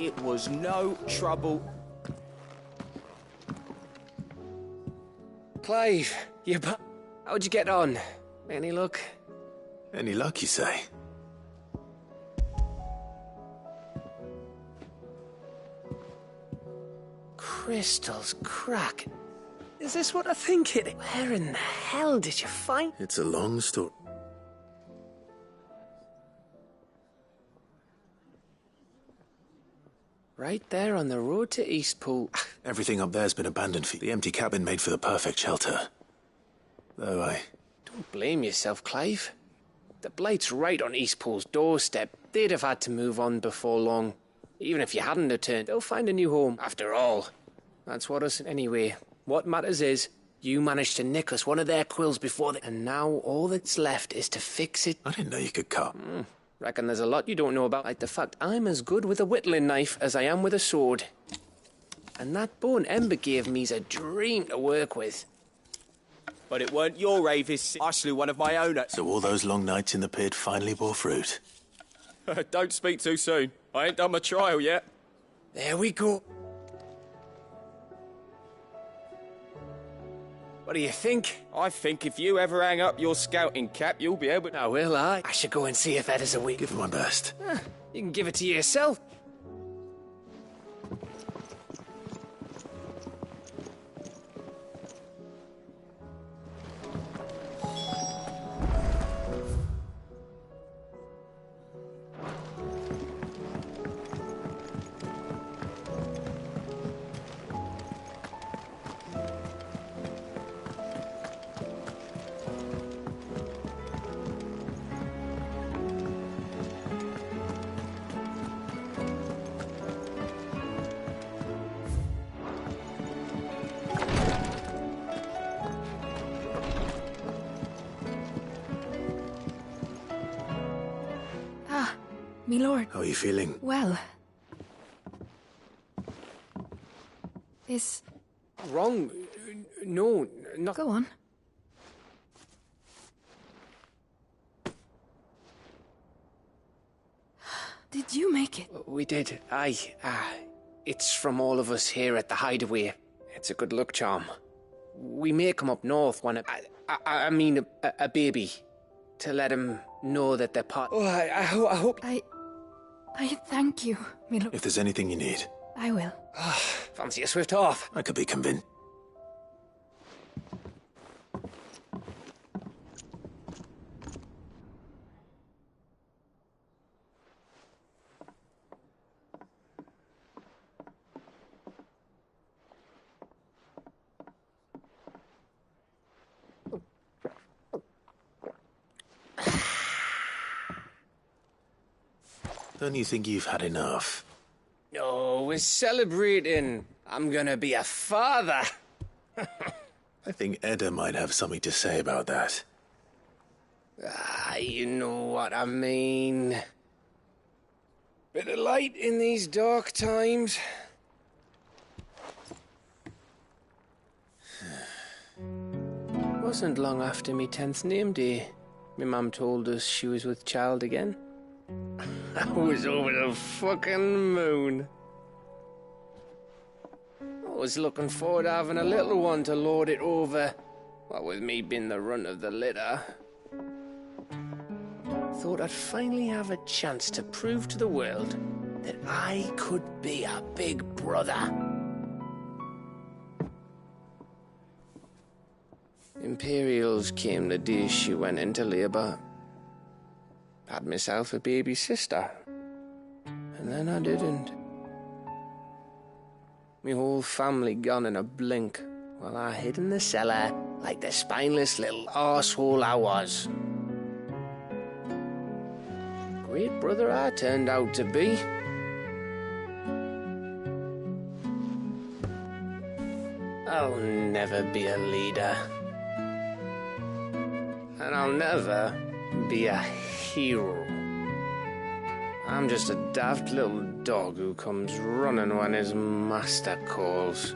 It was no trouble. Clive, how'd you get on? Any luck? Any luck, you say? Crystals crack. Is this what I think it is? Where in the hell did you find... It's a long story. Right there on the road to Eastpool. Everything up there's been abandoned for the empty cabin made for the perfect shelter. Though I... Don't blame yourself, Clive. The Blight's right on Eastpool's doorstep. They'd have had to move on before long. Even if you hadn't returned, they'll find a new home. After all, that's what us... Anyway, what matters is, you managed to nick us one of their quills before they... And now all that's left is to fix it. I didn't know you could cut. Reckon there's a lot you don't know about, like the fact I'm as good with a whittling knife as I am with a sword. And that bone Ember gave me's a dream to work with. But it weren't your Avis. I slew one of my own. So all those long nights in the pit finally bore fruit. Don't speak too soon. I ain't done my trial yet. There we go. What do you think? I think if you ever hang up your scouting cap, you'll be able to... Now, will I? I should go and see if Ed is awake. Give it my best. You can give it to yourself. Me lord. How are you feeling? Well. This... Wrong? No, not... Go on. Did you make it? We did. Aye. It's from all of us here at the Hideaway. It's a good luck charm. We may come up north when I mean a baby. To let him know that they're part... Oh, I hope... I thank you, me lord. If there's anything you need. I will. Fancy a swift off. I could be convinced. Don't you think you've had enough? No, we're celebrating. I'm gonna be a father. I think Edda might have something to say about that. You know what I mean. Bit of light in these dark times. Wasn't long after me 10th name day. My mum told us she was with child again. I was over the fucking moon. I was looking forward to having a little one to lord it over. What with me being the runt of the litter. Thought I'd finally have a chance to prove to the world that I could be a big brother. Imperials came the day she went into labour. Had myself a baby sister. And then I didn't. Me whole family gone in a blink, while I hid in the cellar like the spineless little arsehole I was. Great brother I turned out to be. I'll never be a leader. And I'll never be a hero. I'm just a daft little dog who comes running when his master calls.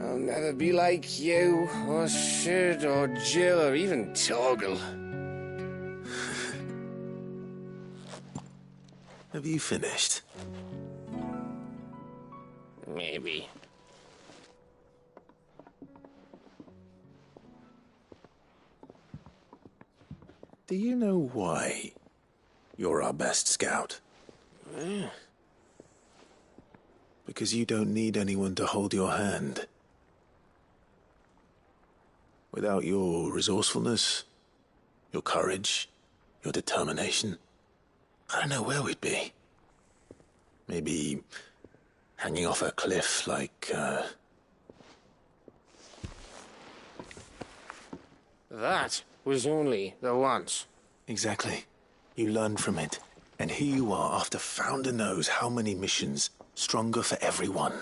I'll never be like you, or Sid, or Jill, or even Torgal. Have you finished? Maybe. Do you know why you're our best scout? Because you don't need anyone to hold your hand. Without your resourcefulness, your courage, your determination, I don't know where we'd be. Maybe hanging off a cliff like, That was only the once. Exactly. You learned from it. And here you are after Founder knows how many missions, stronger for everyone.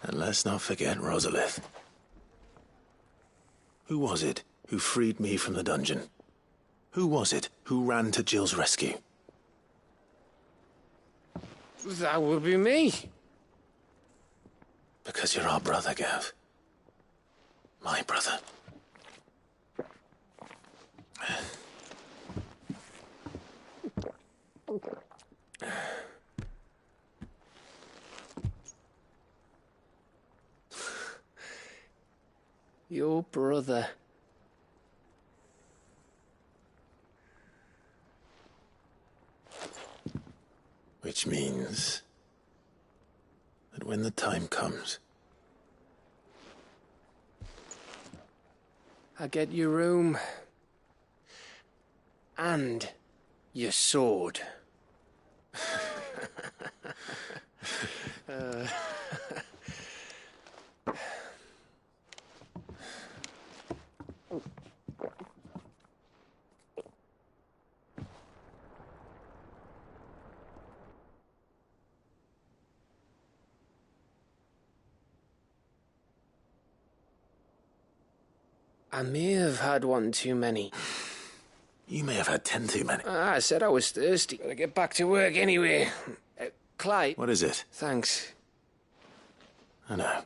And let's not forget Rosalith. Who was it who freed me from the dungeon? Who was it who ran to Jill's rescue? That would be me. Because you're our brother, Gav. My brother. Your brother. Which means that when the time comes, I get your room. And your sword. I may have had one too many. you may have had 10 too many. I said I was thirsty. Gotta get back to work anyway. Clyde. What is it? Thanks. I know.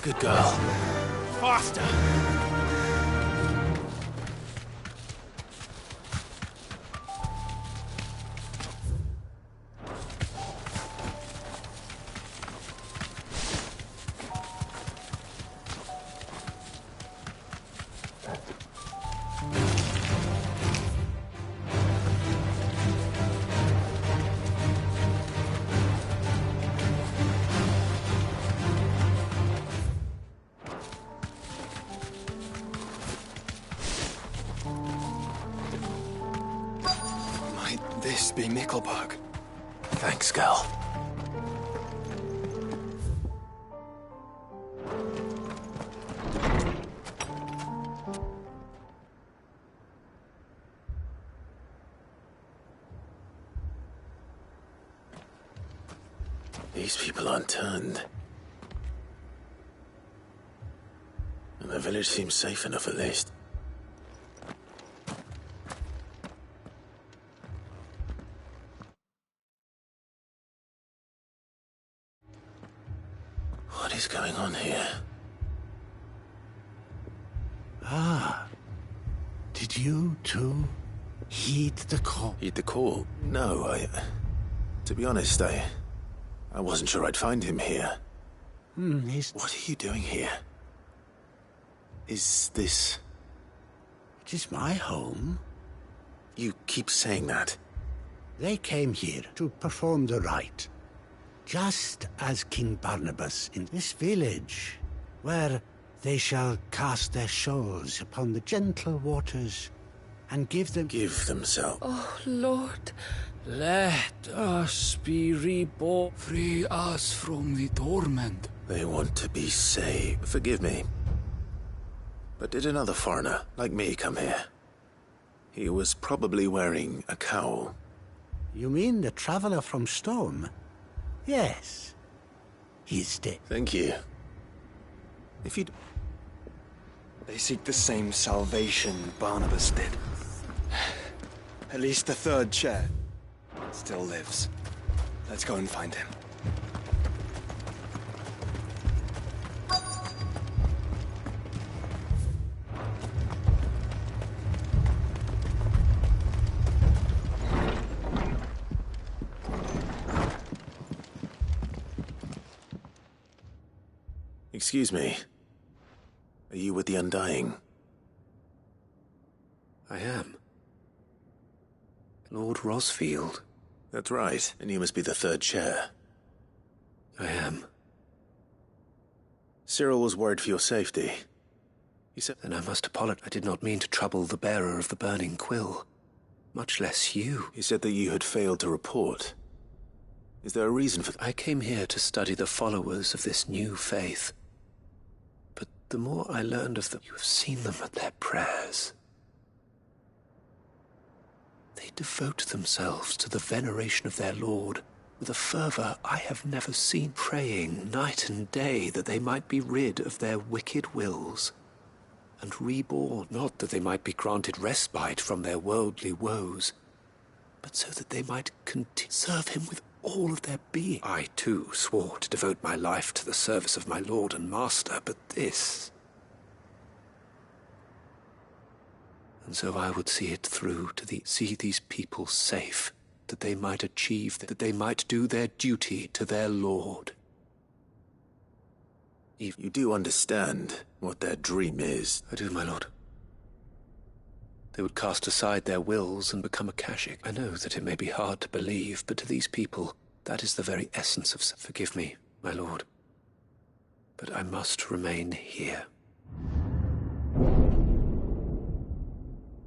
Good girl. Faster! This be Nickelberg. Thanks, girl. These people aren't turned. And the village seems safe enough at least. What is going on here? Did you, too, heed the call? Heed the call? No, to be honest, I wasn't sure I'd find him here. What are you doing here? Is this... It is my home. You keep saying that. They came here to perform the rite, just as King Barnabas in this village, where they shall cast their shoals upon the gentle waters and give them... Give themselves. Oh, Lord, let us be reborn. Free us from the torment. They want to be saved. Forgive me. But did another foreigner, like me, come here? He was probably wearing a cowl. You mean the traveler from Storm? Yes. He's dead. Thank you. If you'd... They seek the same salvation Barnabas did. At least the third chair still lives. Let's go and find him. Excuse me. Are you with the Undying? I am. Lord Rosfield. That's right, and you must be the third chair. I am. Cyril was worried for your safety. He said... Then I must apologize. I did not mean to trouble the bearer of the burning quill. Much less you. He said that you had failed to report. Is there a reason for... I came here to study the followers of this new faith. But the more I learned of them, you have seen them at their prayers. They devote themselves to the veneration of their Lord with a fervor I have never seen, praying night and day that they might be rid of their wicked wills and reborn, not that they might be granted respite from their worldly woes, but so that they might serve him with all of their being. I, too, swore to devote my life to the service of my Lord and Master, but this... And so I would see it through to see these people safe, that they might achieve, that they might do their duty to their Lord. You do understand what their dream is. I do, my lord. They would cast aside their wills and become Akashic. I know that it may be hard to believe, but to these people, that is the very essence of... Forgive me, my lord, but I must remain here.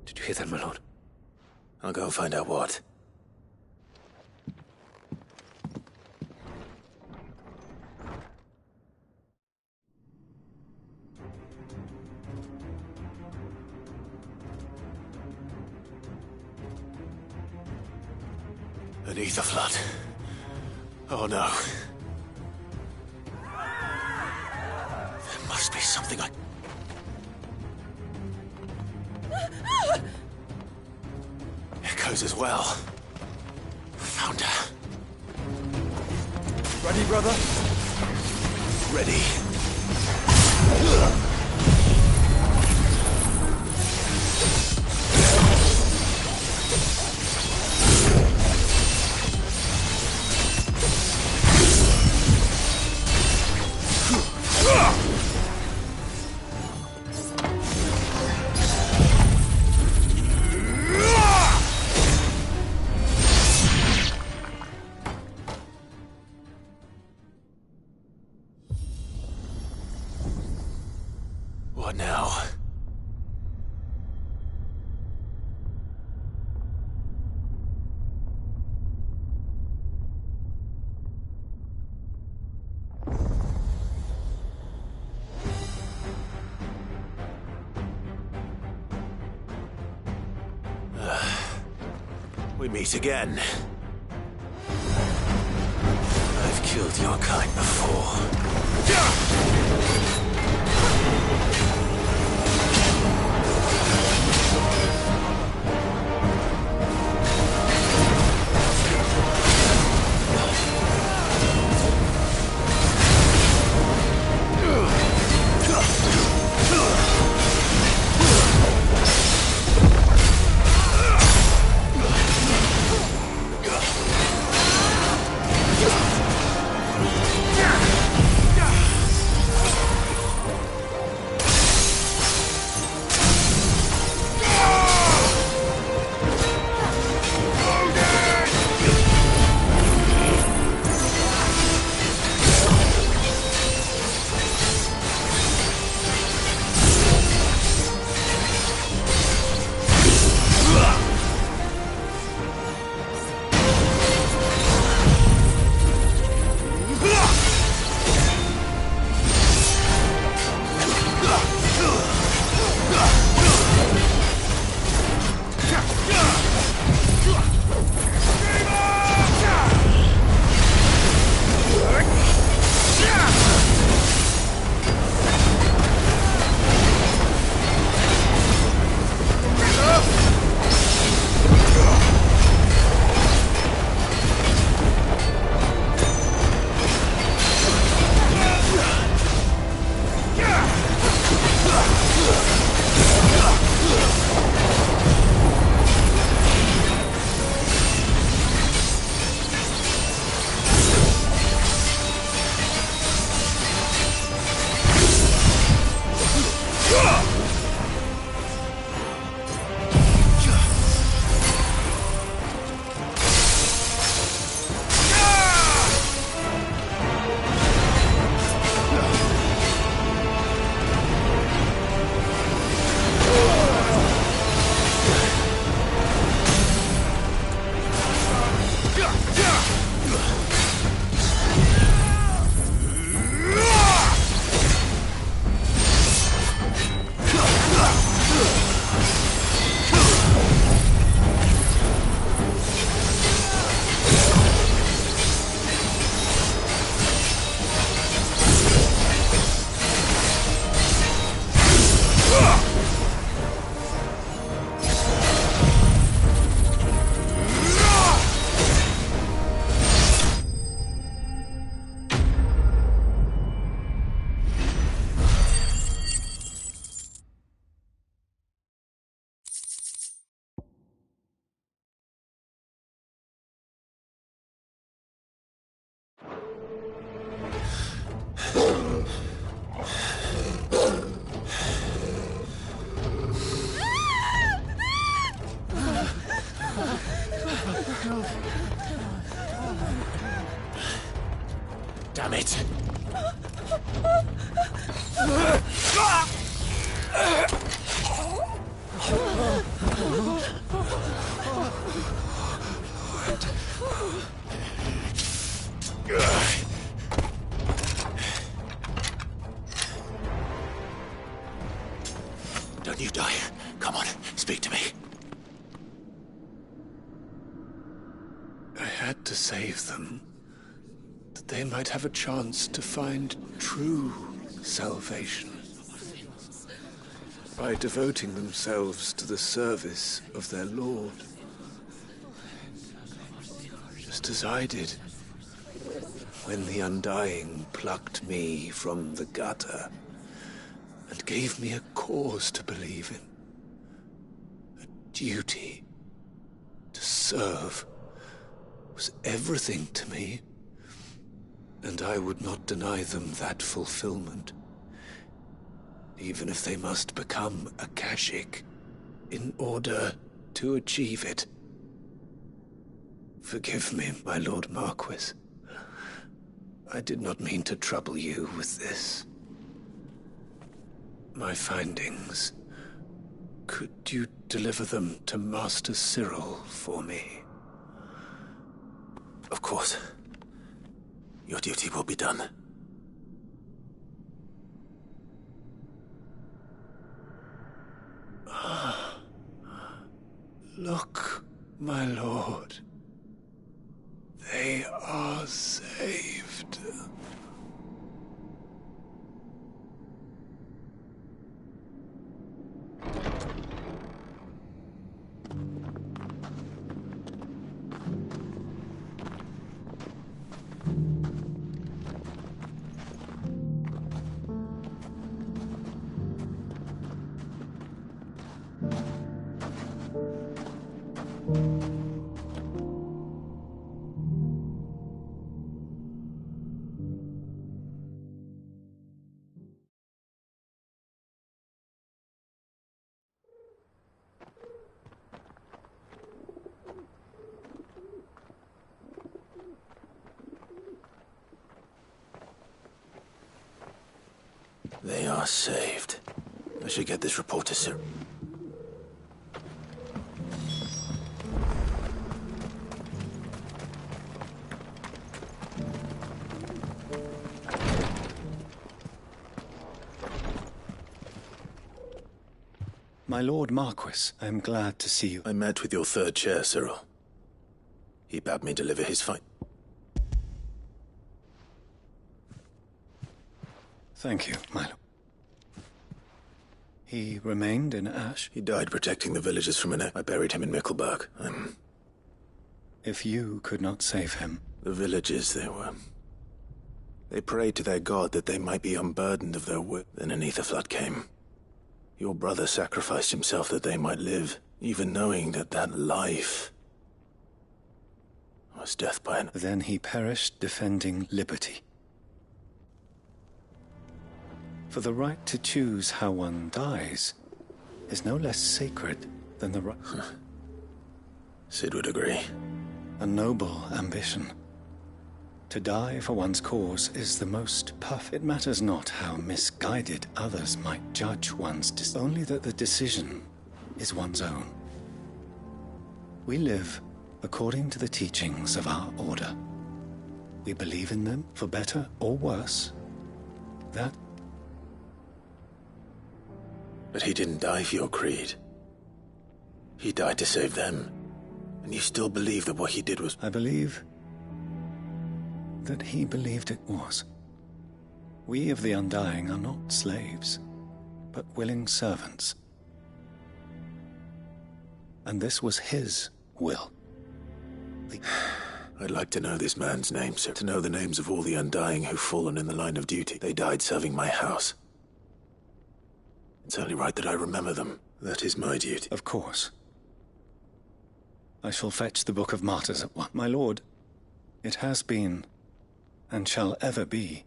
Did you hear that, my lord? I'll go and find out what. Beneath the flood. Oh no. There must be something Echoes as well. Found her. Ready, brother? Ready. What now? We meet again. I've killed your kind before. Damn it! Don't you die. Come on, speak to me. I had to save them, that they might have a chance to find true salvation by devoting themselves to the service of their Lord, just as I did when the Undying plucked me from the gutter and gave me a cause to believe in. A duty to serve was everything to me, and I would not deny them that fulfillment, even if they must become a Kashyyyk in order to achieve it. Forgive me, my Lord Marquis. I did not mean to trouble you with this. My findings. Could you deliver them to Master Cyril for me? Of course. Your duty will be done. Look, my lord. They are saved. last saved. I should get this report to Sir. My Lord Marquis, I am glad to see you. I met with your third chair, Cyril. He bade me deliver his fight. Thank you, my lord. He remained in Ash? He died protecting the villagers from an... I buried him in Mickelberg. If you could not save him... The villagers, they prayed to their god that they might be unburdened of their work. Then an ether flood came. Your brother sacrificed himself that they might live, even knowing that that life was death by an... Then he perished defending liberty. For the right to choose how one dies is no less sacred than the right... Sid would agree. A noble ambition. To die for one's cause is the most perfect. It matters not how misguided others might judge one's only that the decision is one's own. We live according to the teachings of our order. We believe in them, for better or worse. That... But he didn't die for your creed. He died to save them. And you still believe that what he did was... I believe that he believed it was. We of the Undying are not slaves, but willing servants. And this was his will. I'd like to know this man's name, sir. To know the names of all the Undying who've fallen in the line of duty. They died serving my house. It's only right that I remember them. That is my duty. Of course. I shall fetch the Book of Martyrs at once. My lord, it has been, and shall ever be,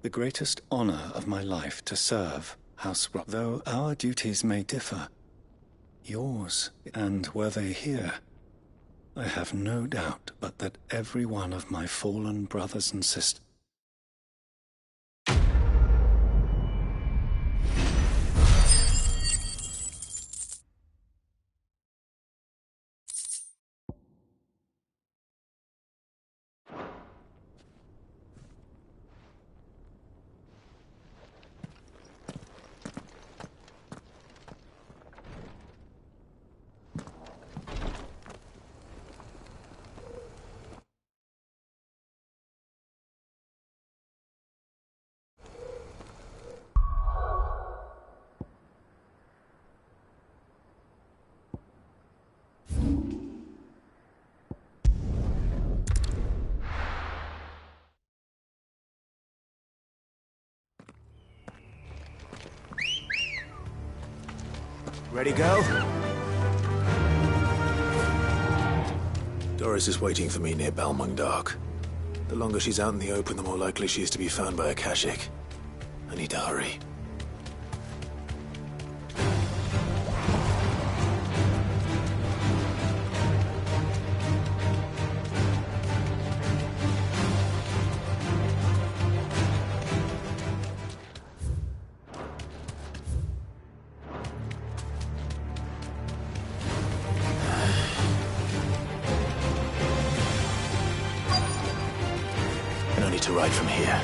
the greatest honor of my life to serve House Rock. Though our duties may differ, yours, and were they here, I have no doubt but that every one of my fallen brothers and sisters Ready, go? Doris is waiting for me near Balmung Dark. The longer she's out in the open, the more likely she is to be found by Akashic. I need to hurry. No need to ride from here.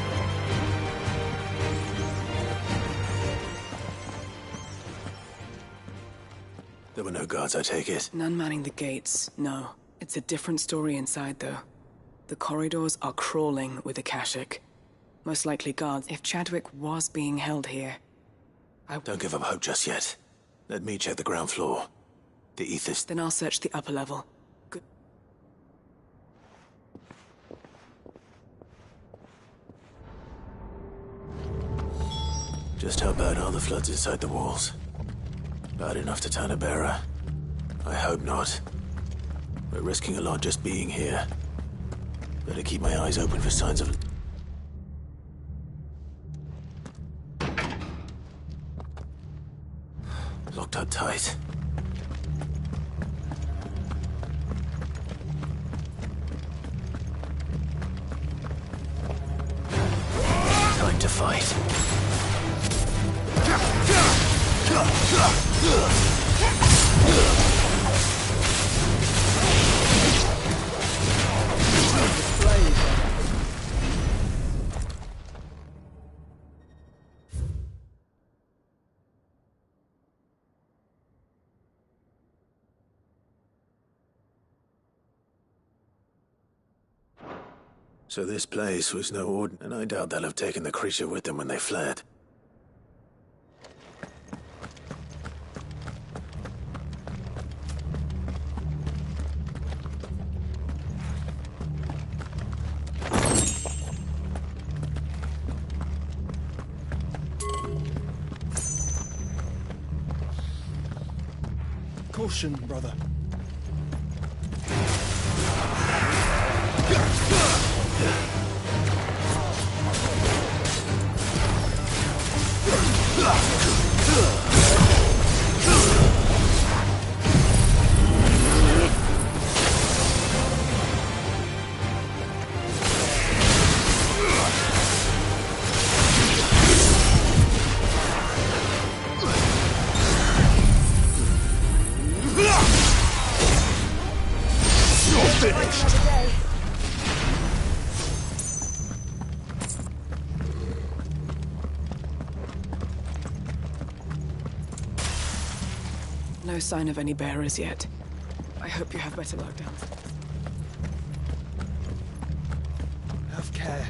There were no guards, I take it? None manning the gates, no. It's a different story inside, though. The corridors are crawling with Akashic. Most likely guards. If Chadwick was being held here, Don't give up hope just yet. Let me check the ground floor. The ethers... Then I'll search the upper level. Good. Just how bad are the floods inside the walls? Bad enough to turn a bearer? I hope not. We're risking a lot just being here. Better keep my eyes open for signs of... Locked up tight. Time to fight. So this place was no ordinary, and I doubt they'll have taken the creature with them when they fled. Caution, brother. No sign of any bearers yet. I hope you have better luck down. Have care.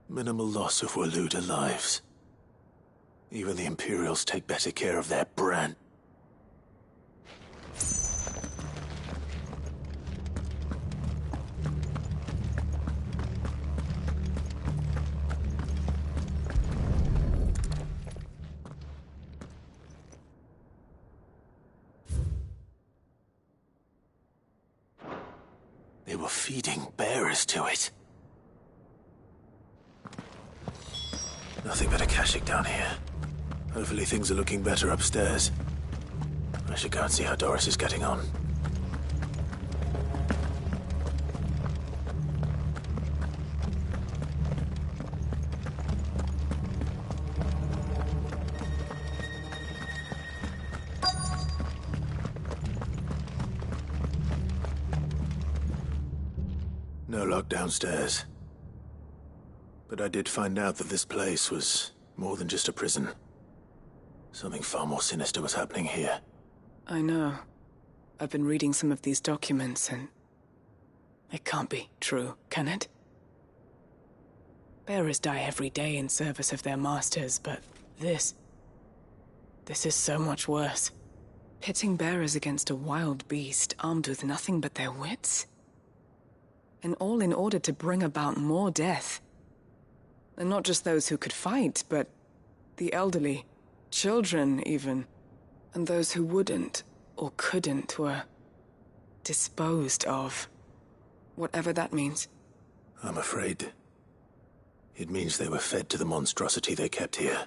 Minimal loss of Waluda lives. Even the Imperials take better care of their brand. They were feeding bearers to it. Nothing but a Kashyyyk down here. Hopefully things are looking better upstairs. I should go and see how Doris is getting on. No lock downstairs. But I did find out that this place was more than just a prison. Something far more sinister was happening here. I know. I've been reading some of these documents and... it can't be true, can it? Bearers die every day in service of their masters, but this is so much worse. Pitting bearers against a wild beast armed with nothing but their wits? And all in order to bring about more death. And not just those who could fight, but the elderly, children even. And those who wouldn't or couldn't were disposed of. Whatever that means. I'm afraid it means they were fed to the monstrosity they kept here.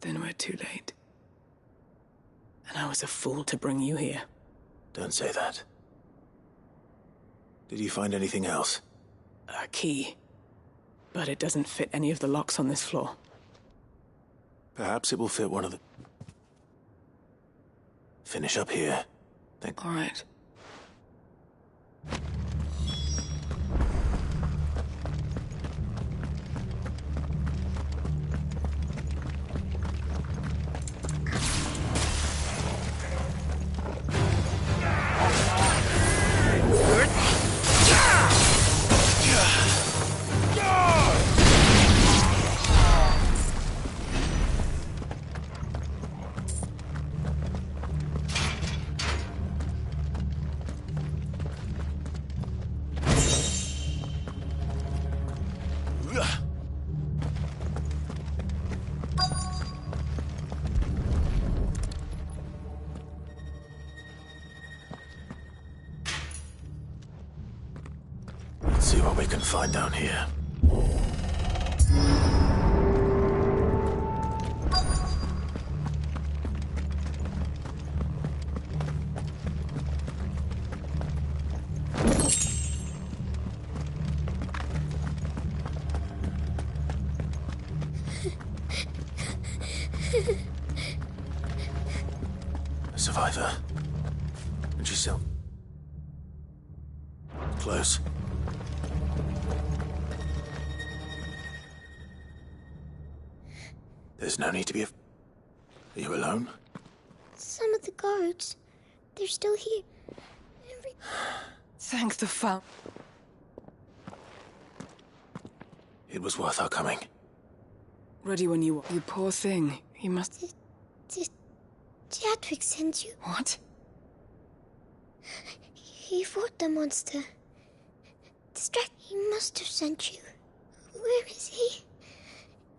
Then we're too late. And I was a fool to bring you here. Don't say that. Did you find anything else? A key. But it doesn't fit any of the locks on this floor. Perhaps it will fit one of the... Finish up here. Then... All right. we can find down here. A survivor. And she's still close. There's no need to be Are you alone? Some of the guards, they're still here. Thank the Fountain. It was worth our coming. Ready when you are. You poor thing. He must... Did Jadwick send you? What? He fought the monster. He must have sent you. Where is he?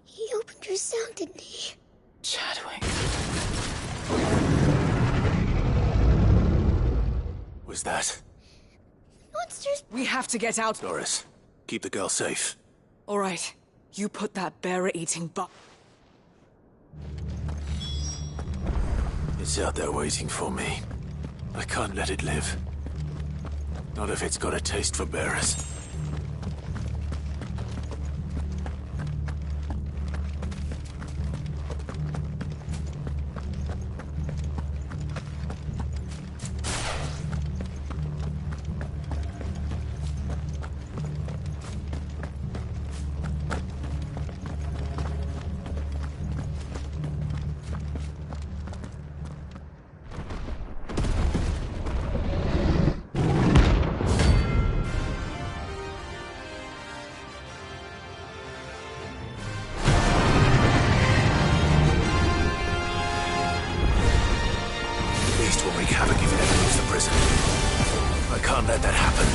He opened your cell, didn't he? Chadwick. Was that? Monsters! We have to get out. Doris, keep the girl safe. All right. You put that bearer-eating butt. It's out there waiting for me. I can't let it live. Not if it's got a taste for bearers. Will wreak havoc if it ever leaves the prison. I can't let that happen.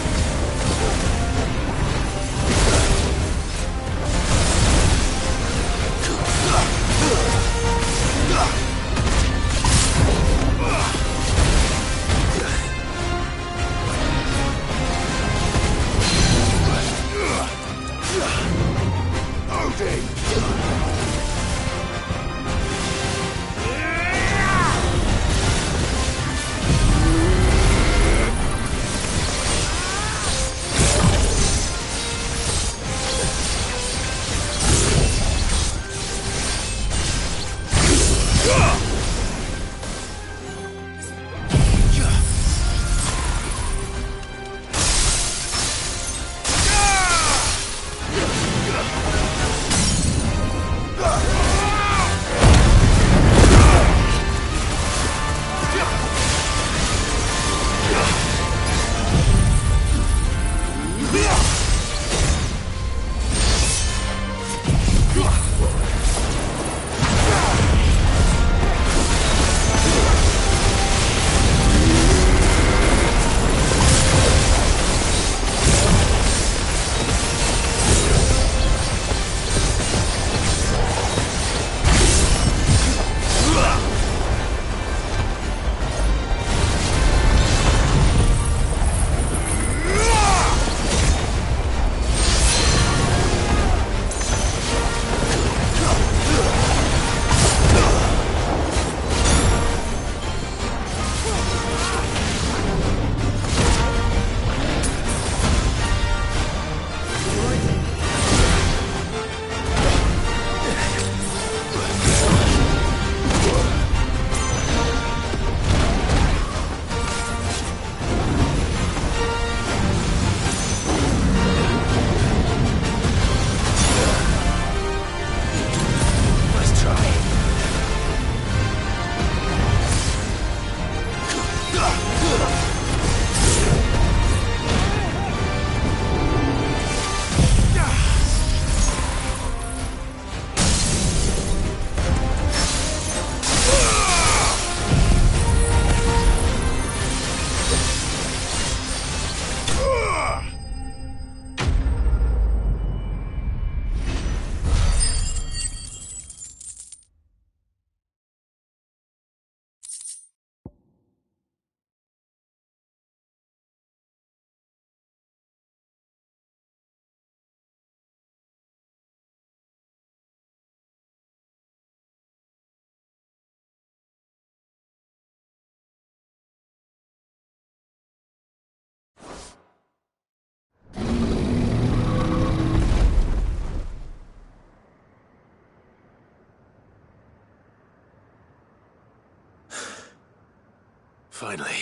Finally.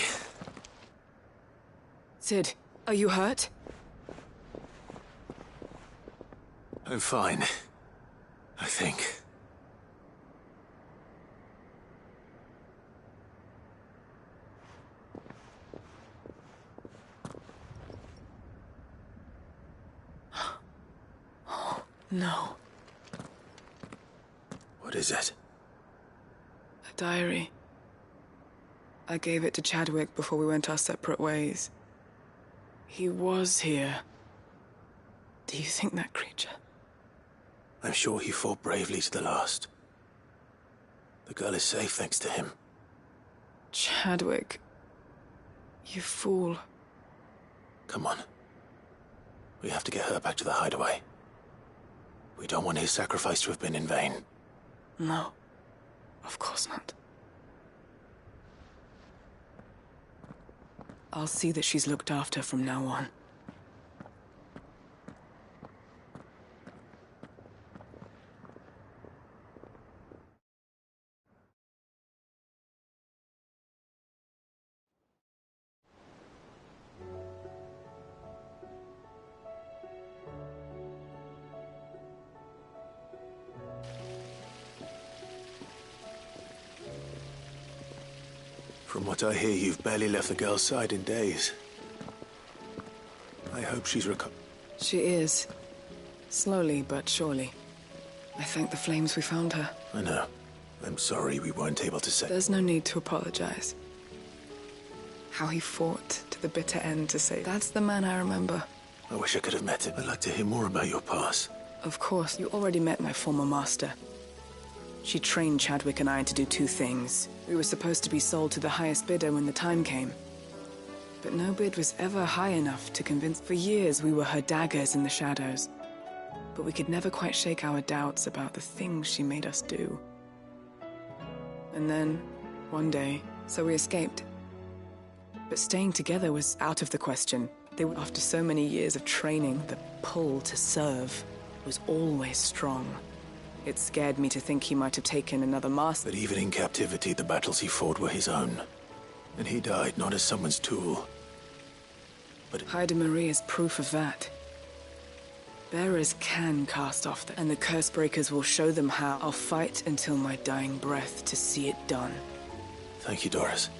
Cid, are you hurt? I'm fine. I think. Oh, no. What is it? A diary. I gave it to Chadwick before we went our separate ways. He was here. Do you think that creature? I'm sure he fought bravely to the last. The girl is safe thanks to him. Chadwick. You fool. Come on. We have to get her back to the hideaway. We don't want his sacrifice to have been in vain. No. Of course not. I'll see that she's looked after from now on. From what I hear, you've barely left the girl's side in days. I hope she's She is. Slowly but surely. I thank the flames we found her. I know. I'm sorry we weren't able to say. There's no need to apologize. How he fought to the bitter end to save. That's the man I remember. I wish I could have met him. I'd like to hear more about your past. Of course, you already met my former master. She trained Chadwick and I to do two things. We were supposed to be sold to the highest bidder when the time came. But no bid was ever high enough to convince. For years, we were her daggers in the shadows. But we could never quite shake our doubts about the things she made us do. And then, one day, so we escaped. But staying together was out of the question. After so many years of training, the pull to serve was always strong. It scared me to think he might have taken another master. But even in captivity, the battles he fought were his own. And he died not as someone's tool, but... Hyde Marie is proof of that. Bearers can cast off and the curse breakers will show them how. I'll fight until my dying breath to see it done. Thank you, Doris.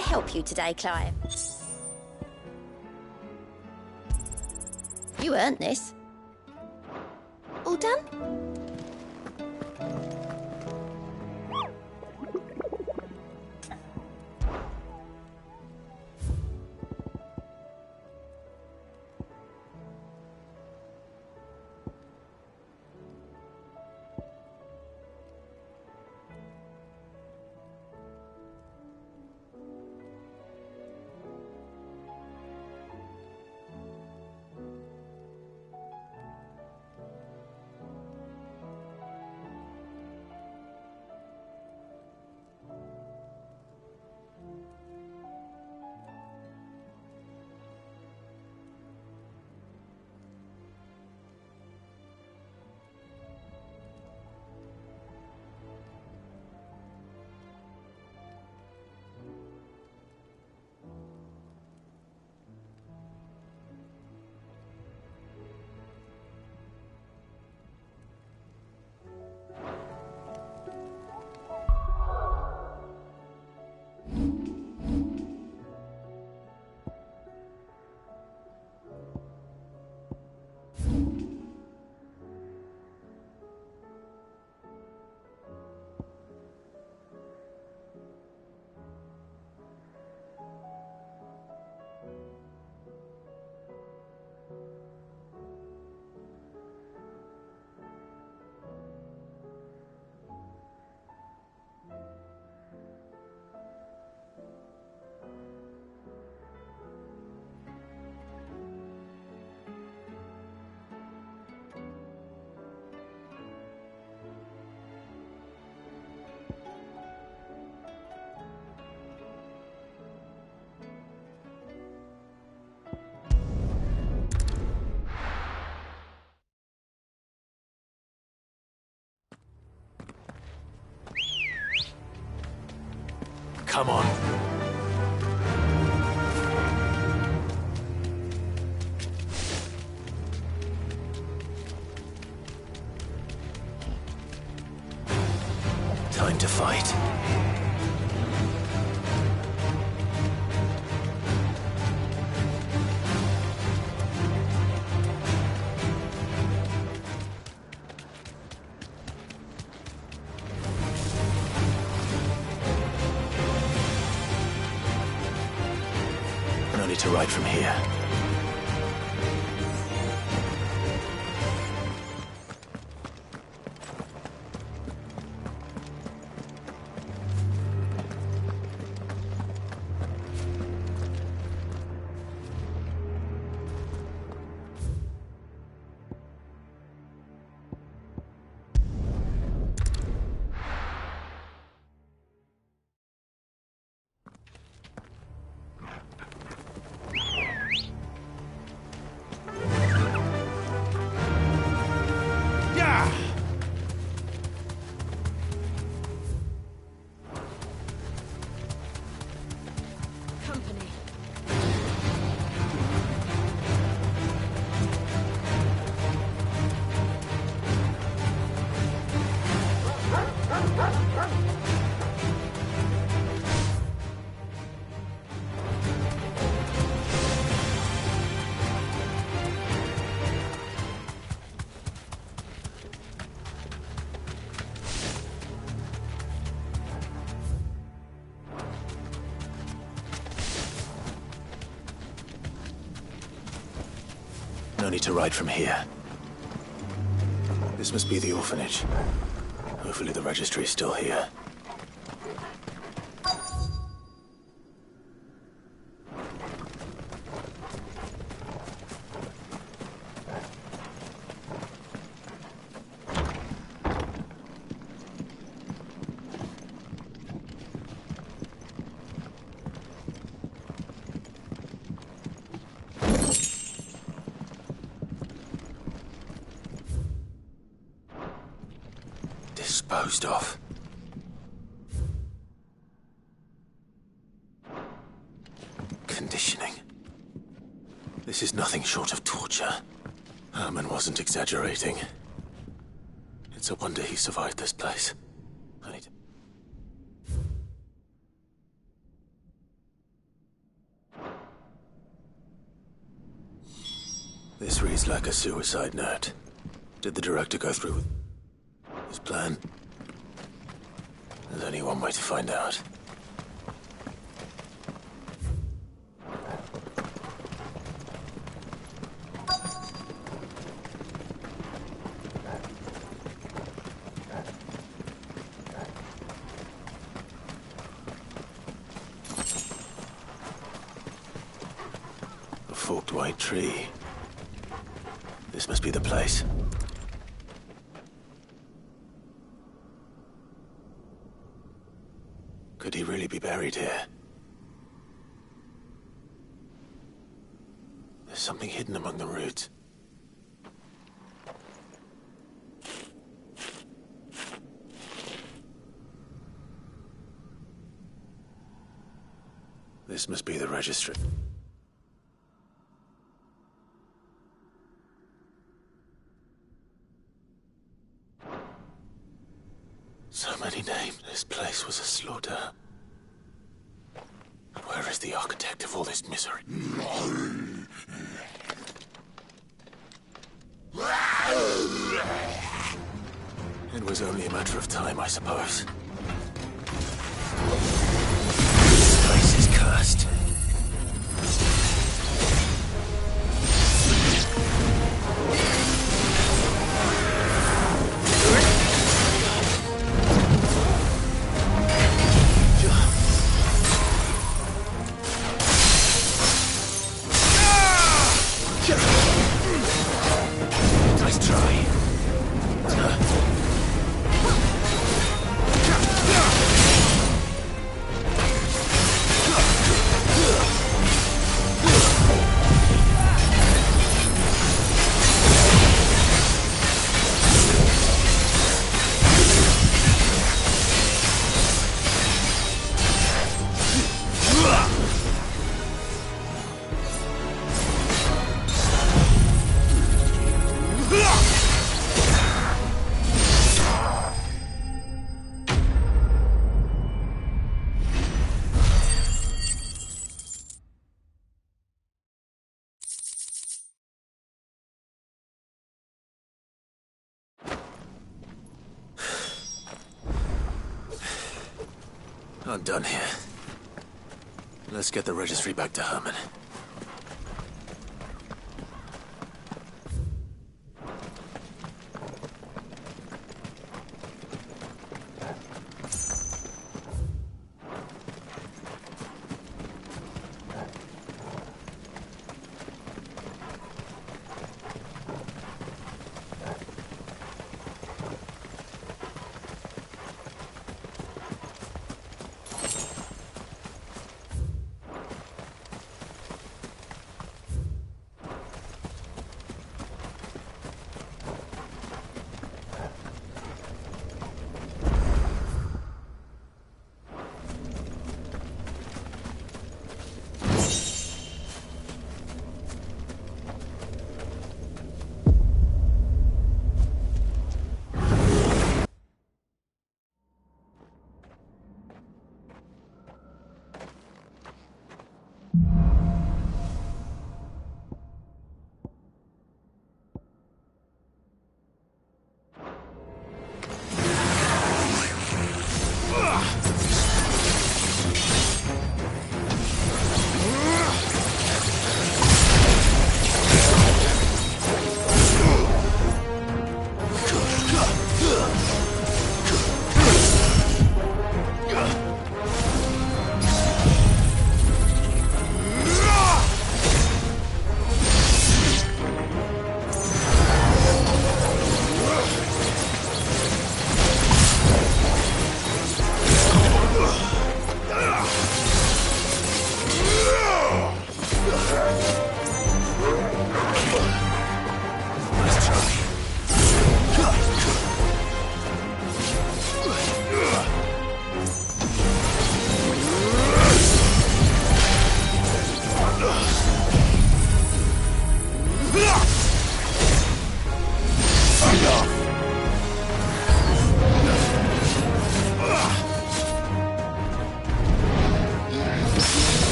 Help you today, Clive? You earned this. All done? Come on. Time to fight. No need to ride from here. No need to ride from here. This must be the orphanage. Hopefully the registry is still here. Disposed of. Conditioning. This is nothing short of torture. Herman wasn't exaggerating. It's a wonder he survived this place. This reads like a suicide note. Did the director go through with his plan? There's only one way to find out. A forked white tree. This must be the place. Could he really be buried here? There's something hidden among the roots. This must be the registry. So many names. This place was a slaughter. Where is the architect of all this misery? It was only a matter of time, I suppose. This place is cursed. Nice try. I'm done here. Let's get the registry back to Herman.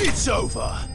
It's over.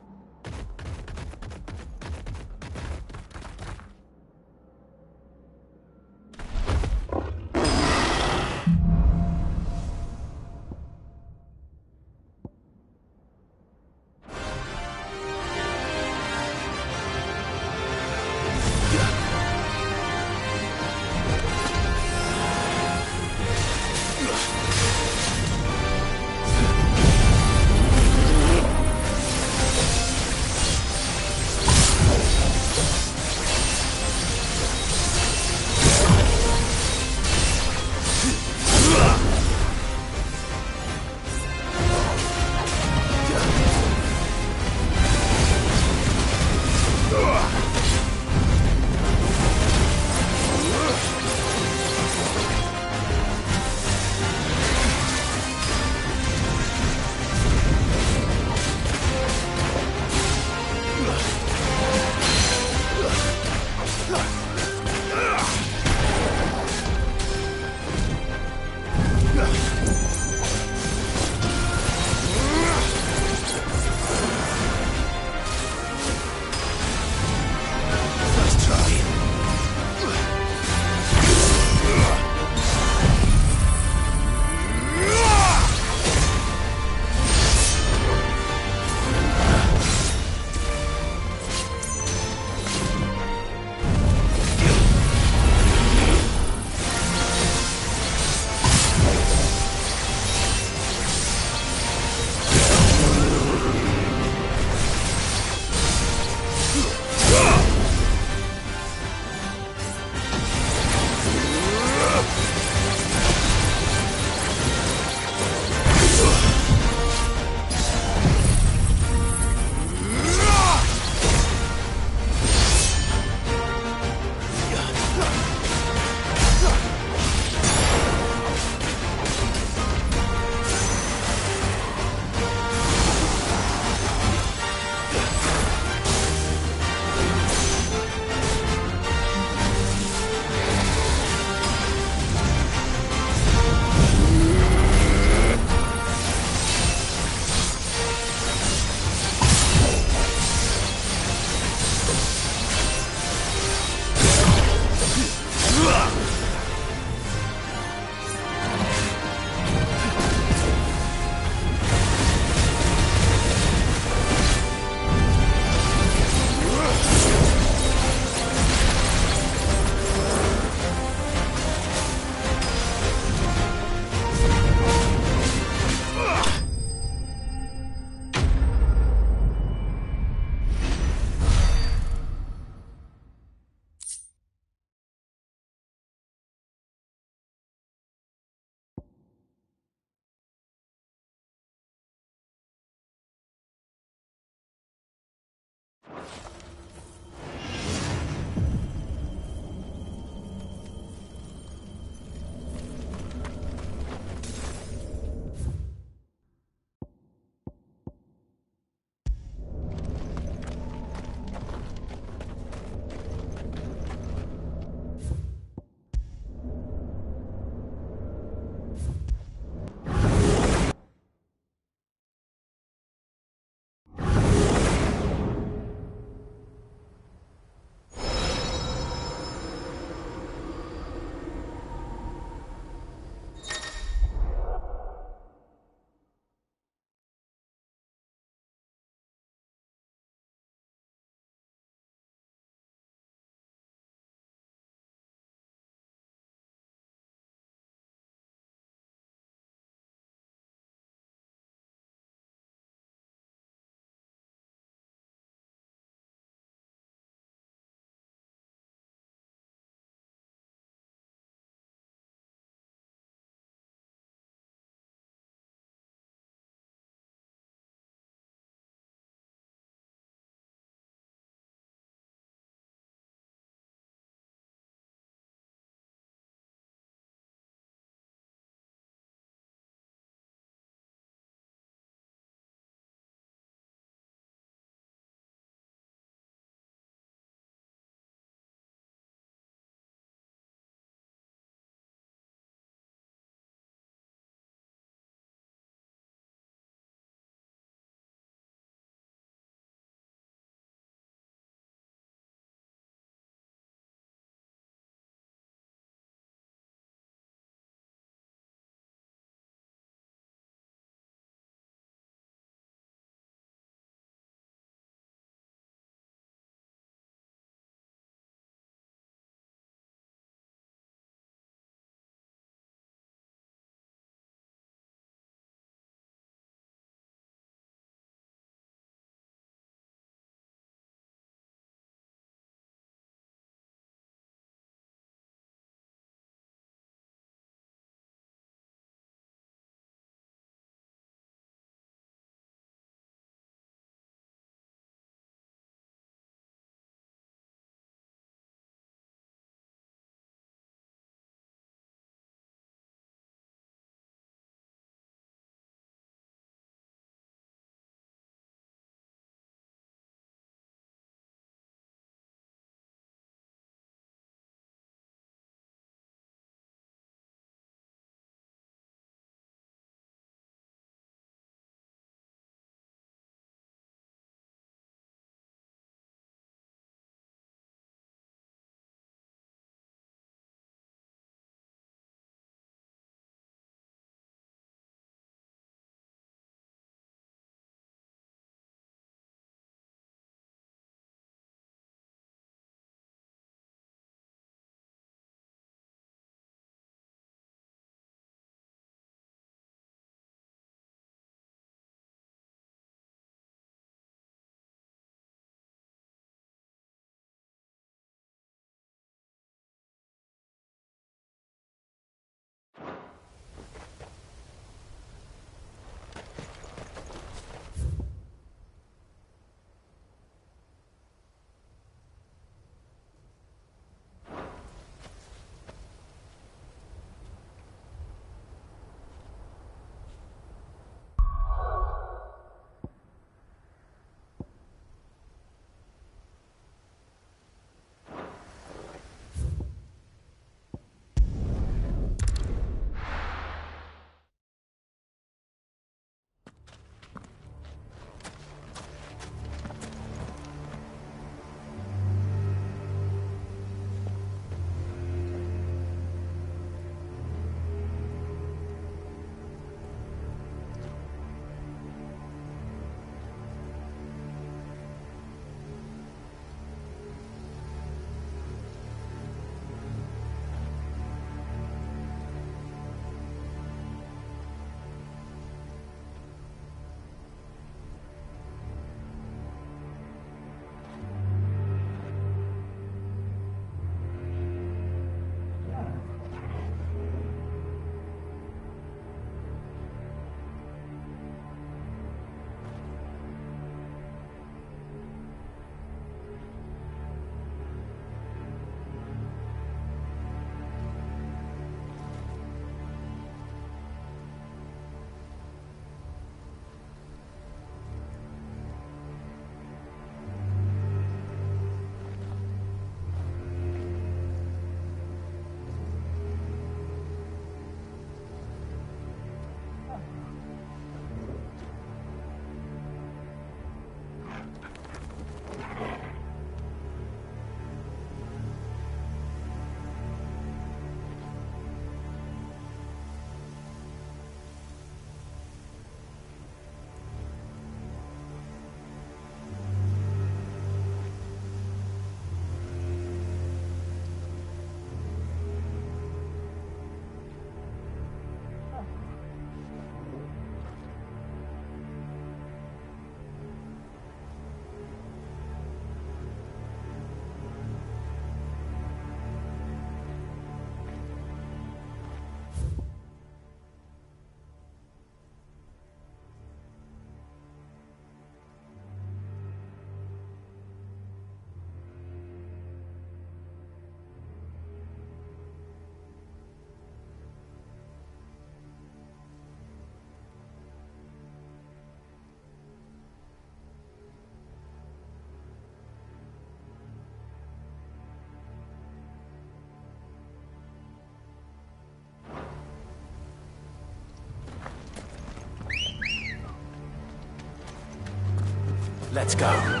Let's go.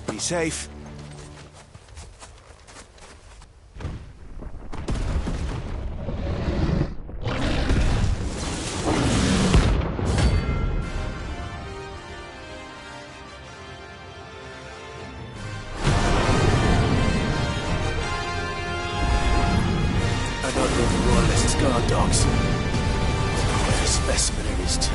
Be safe. Guard dogs. What a specimen it is, too.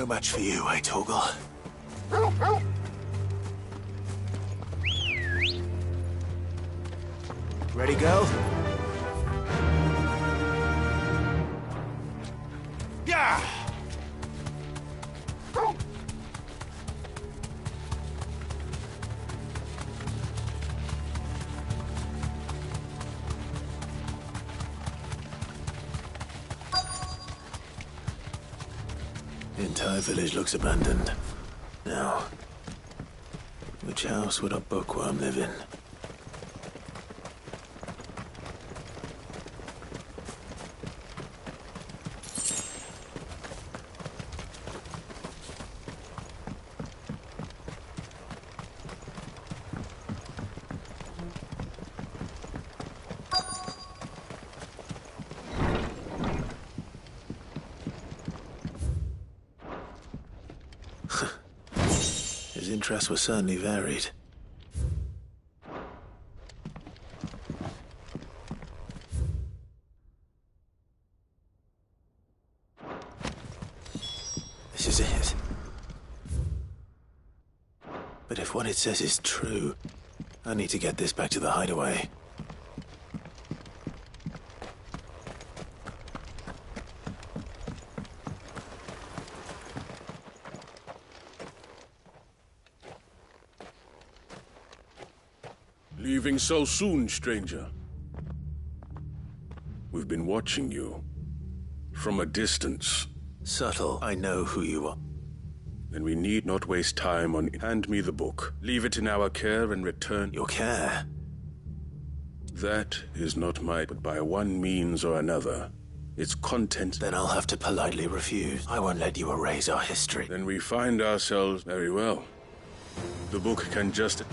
match for you, eh, Torgal? Ready, girl? Yeah! The entire village looks abandoned. Now, which house would a bookworm live in? His interests were certainly varied. This is it. But if what it says is true, I need to get this back to the hideaway. Leaving so soon, stranger? We've been watching you. From a distance. Subtle. I know who you are. Then we need not waste time on... Hand me the book. Leave it in our care and return... Your care? That is not my... But by one means or another, its content... Then I'll have to politely refuse. I won't let you erase our history. Then we find ourselves... Very well. The book can just...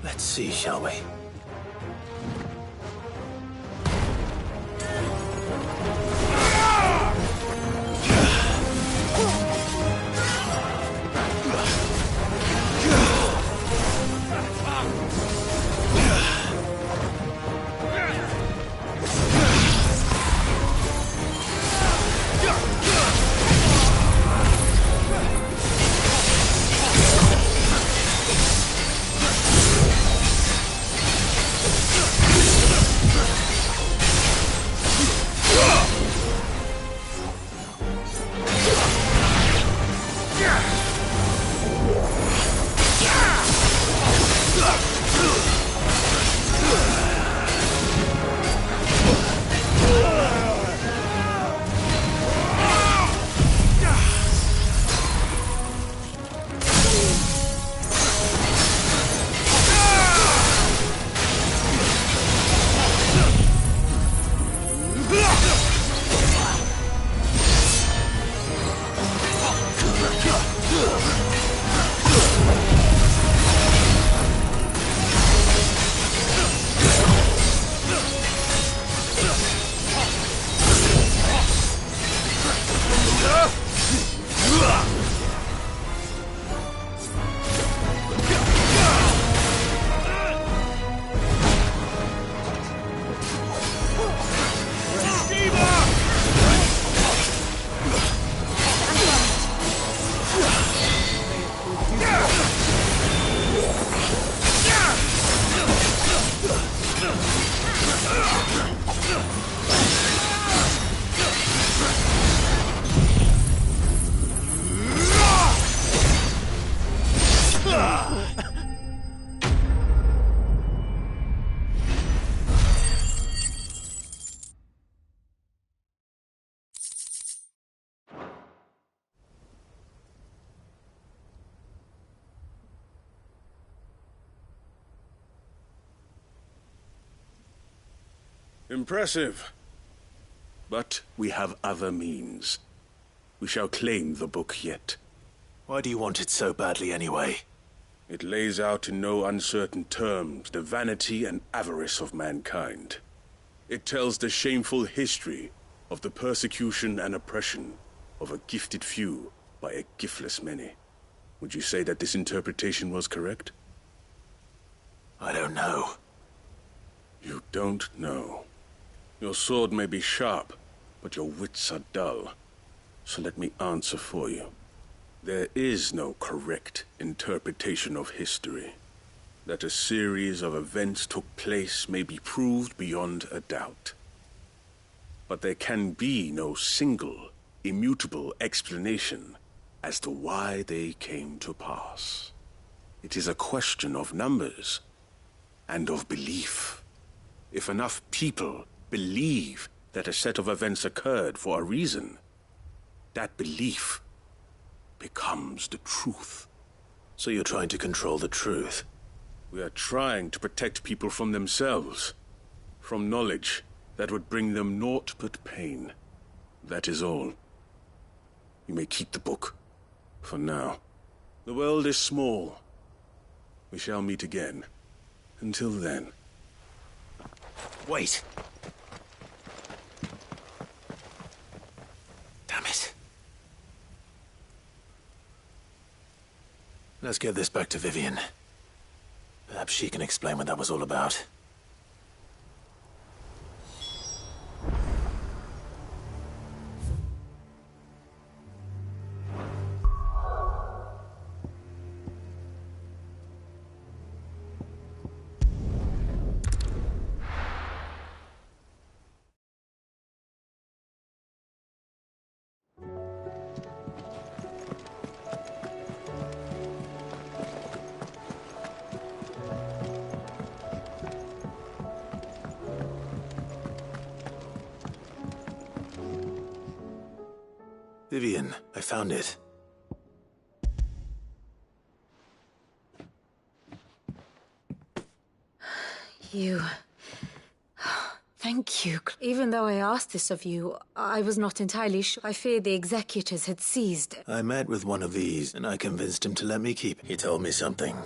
Let's see, shall we? Impressive. But we have other means. We shall claim the book yet. Why do you want it so badly anyway? It lays out in no uncertain terms the vanity and avarice of mankind. It tells the shameful history of the persecution and oppression of a gifted few by a giftless many. Would you say that this interpretation was correct? I don't know. don't know. Your sword may be sharp, but your wits are dull. So let me answer for you. There is no correct interpretation of history. That a series of events took place may be proved beyond a doubt. But there can be no single, immutable explanation as to why they came to pass. It is a question of numbers and of belief. If enough people believe that a set of events occurred for a reason, that belief becomes the truth. So you're trying to control the truth? We are trying to protect people from themselves, from knowledge that would bring them naught but pain. That is all. You may keep the book, for now. The world is small. We shall meet again. Until then. Wait! Damn it. Let's get this back to Vivian. Perhaps she can explain what that was all about. Vivian, I found it. You... Thank you. Even though I asked this of you, I was not entirely sure. I feared the executors had seized it. I met with one of these, and I convinced him to let me keep it. He told me something.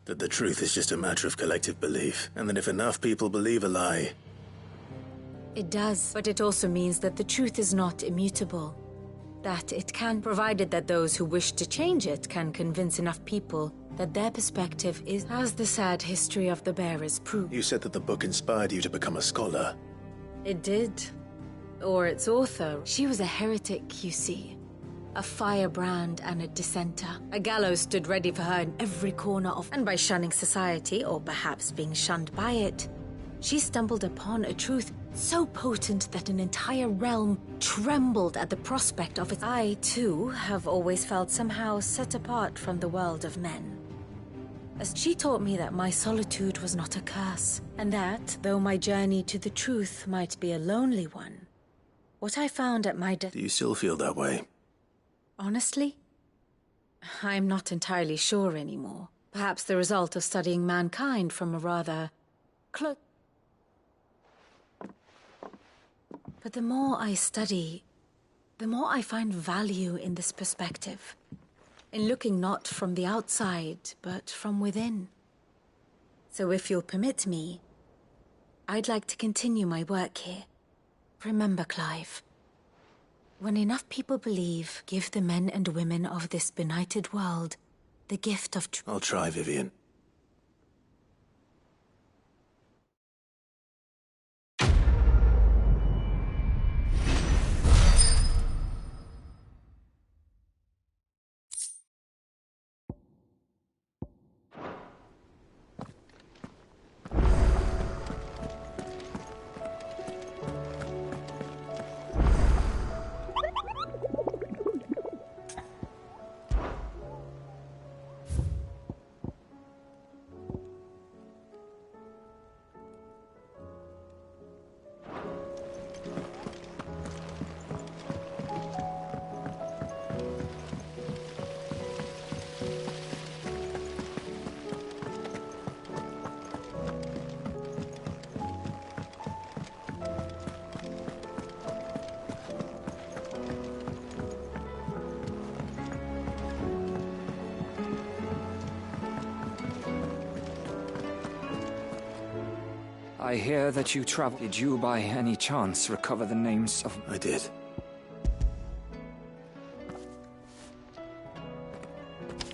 That the truth is just a matter of collective belief, and that if enough people believe a lie... It does, but it also means that the truth is not immutable. That it can, provided that those who wish to change it can convince enough people that their perspective is, as the sad history of the bearers proves. You said that the book inspired you to become a scholar. It did. Or its author. She was a heretic, you see. A firebrand and a dissenter. A gallows stood ready for her in every corner of... And by shunning society, or perhaps being shunned by it, she stumbled upon a truth so potent that an entire realm trembled at the prospect of it. I, too, have always felt somehow set apart from the world of men. As she taught me that my solitude was not a curse, and that, though my journey to the truth might be a lonely one, what I found at my Do you still feel that way? Honestly, I'm not entirely sure anymore. Perhaps the result of studying mankind from a rather close... But the more I study, the more I find value in this perspective. In looking not from the outside, but from within. So if you'll permit me, I'd like to continue my work here. Remember, Clive, when enough people believe, give the men and women of this benighted world the gift of truth. I'll try, Vivian. I hear that you traveled. Did you by any chance recover the names of... I did.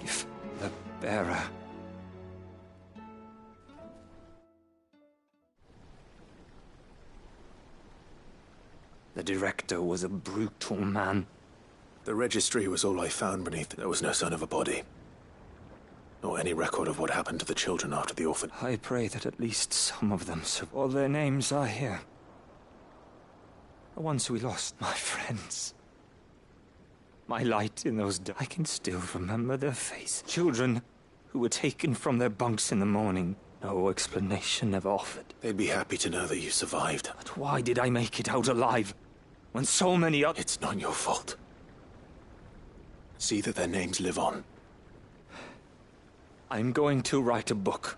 If the bearer... The director was a brutal man. The registry was all I found beneath it. There was no sign of a body. Nor any record of what happened to the children after the orphan. I pray that at least some of them survive. All their names are here. The ones we lost, my friends. My light in those days. I can still remember their face. Children who were taken from their bunks in the morning. No explanation ever offered. They'd be happy to know that you survived. But why did I make it out alive? When so many others... It's not your fault. See that their names live on. I'm going to write a book.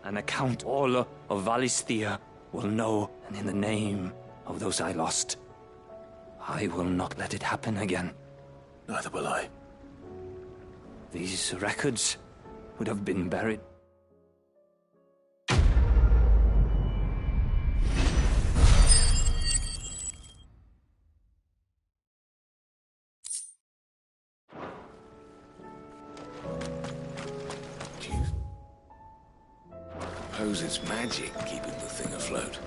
An account all of Valisthea will know, and in the name of those I lost, I will not let it happen again. Neither will I. These records would have been buried. Suppose it's magic keeping the thing afloat.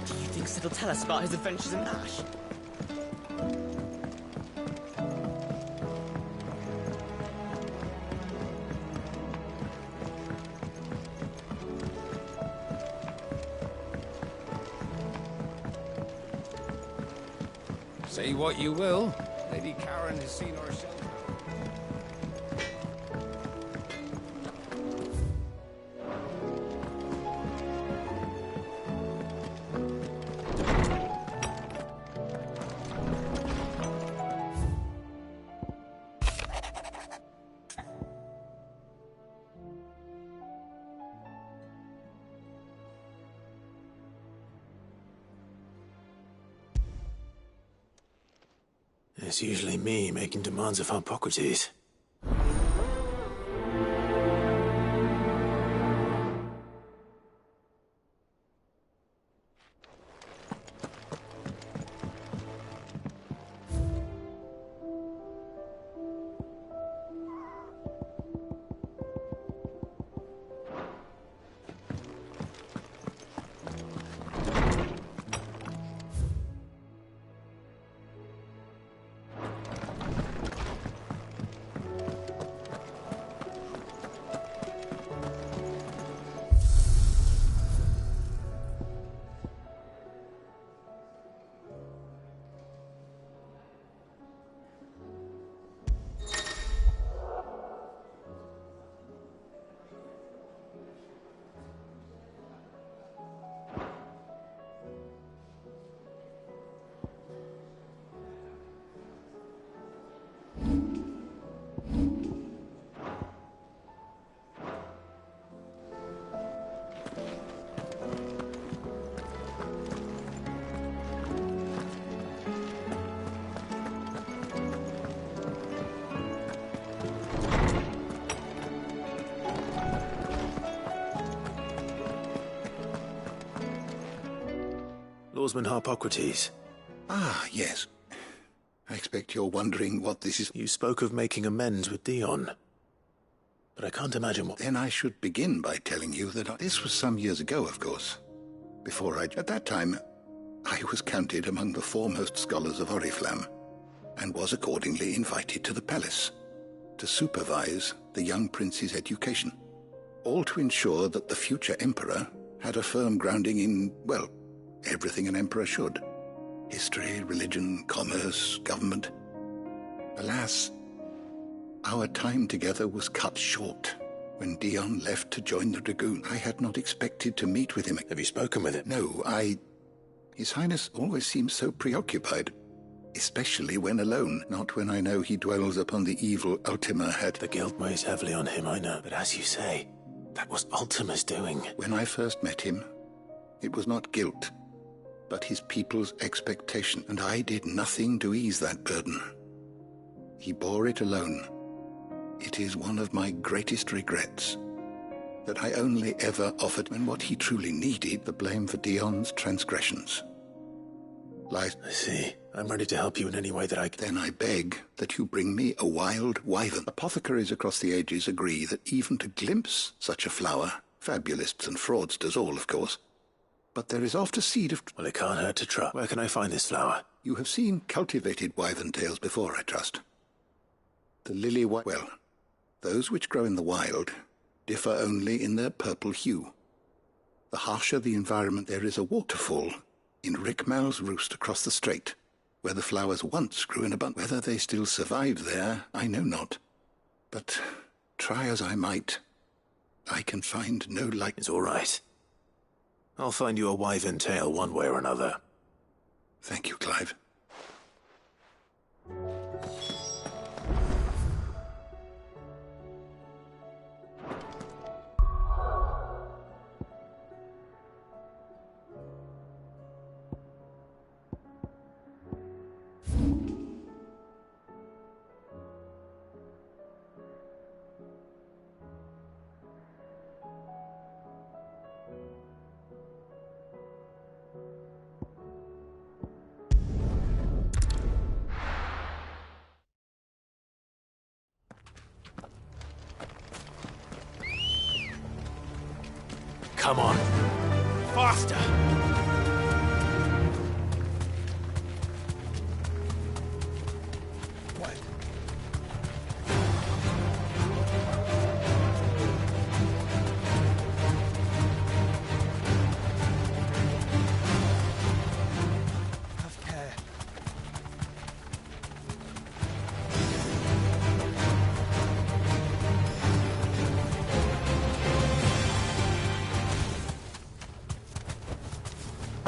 Do you think Sid will tell us about his adventures in Ash? Say what you will, Lady Karen has seen herself. It's usually me making demands of Harpocrates. Lawsman Harpocrates. Ah, yes. I expect you're wondering what this is. You spoke of making amends with Dion. But I can't imagine what... Then I should begin by telling you that this was some years ago, of course. At that time, I was counted among the foremost scholars of Oriflamme, and was accordingly invited to the palace to supervise the young prince's education, all to ensure that the future emperor had a firm grounding in, well, everything an emperor should. History, religion, commerce, government. Alas, our time together was cut short when Dion left to join the Dragoon. I had not expected to meet with him. Have you spoken with him? No, His Highness always seems so preoccupied, especially when alone, not when I know he dwells upon the evil Ultima had. The guilt weighs heavily on him, I know, but as you say, that was Ultima's doing. When I first met him, it was not guilt, but his people's expectation, and I did nothing to ease that burden. He bore it alone. It is one of my greatest regrets. that I only ever offered when what he truly needed, the blame for Dion's transgressions. Lies. I see. I'm ready to help you in any way that I can. Then I beg that you bring me a wild wyvern. Apothecaries across the ages agree that even to glimpse such a flower, fabulists and fraudsters all, of course, but there is oft a seed of... Well, it can't hurt to try. Where can I find this flower? You have seen cultivated wyvern tails before, I trust. The lily well, those which grow in the wild differ only in their purple hue. The harsher the environment, there is a waterfall in Rickmal's Roost across the strait, where the flowers once grew in abundance. Whether they still survive there, I know not. But try as I might, I can find no light. It's all right. I'll find you a wyvern tail one way or another. Thank you, Clive. Come on. Faster! What? Have care.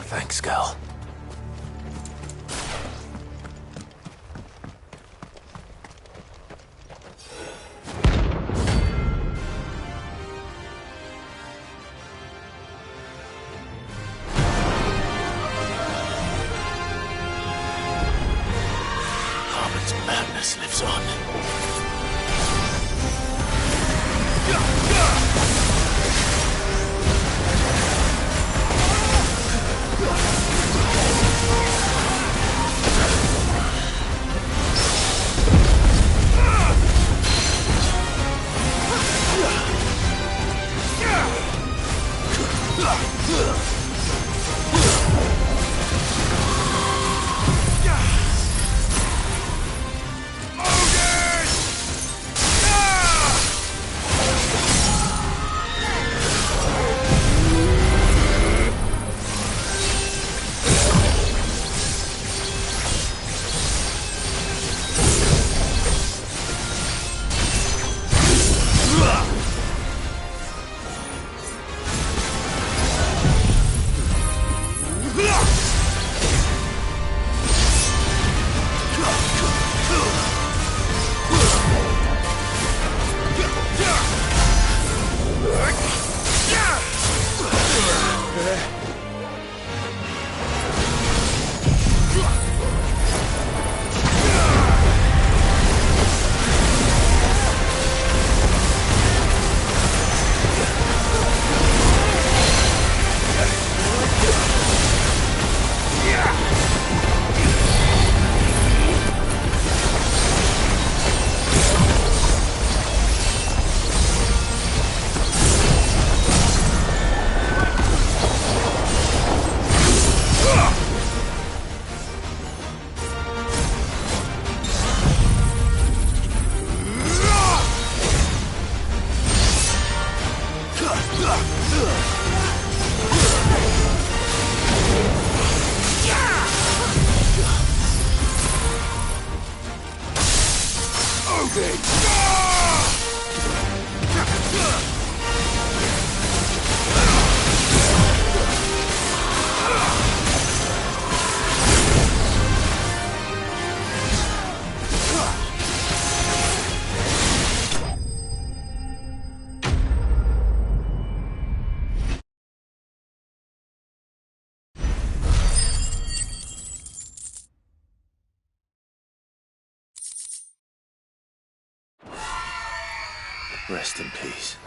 Thanks, Gal. Harmon's madness lives on. Rest in peace.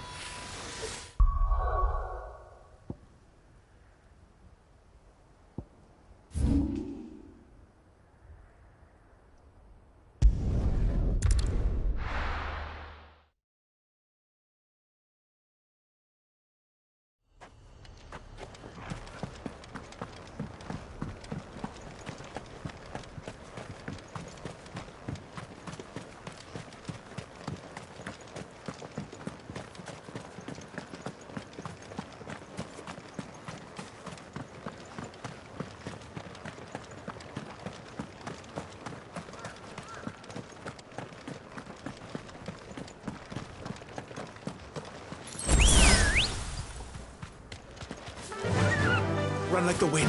Run like the wind.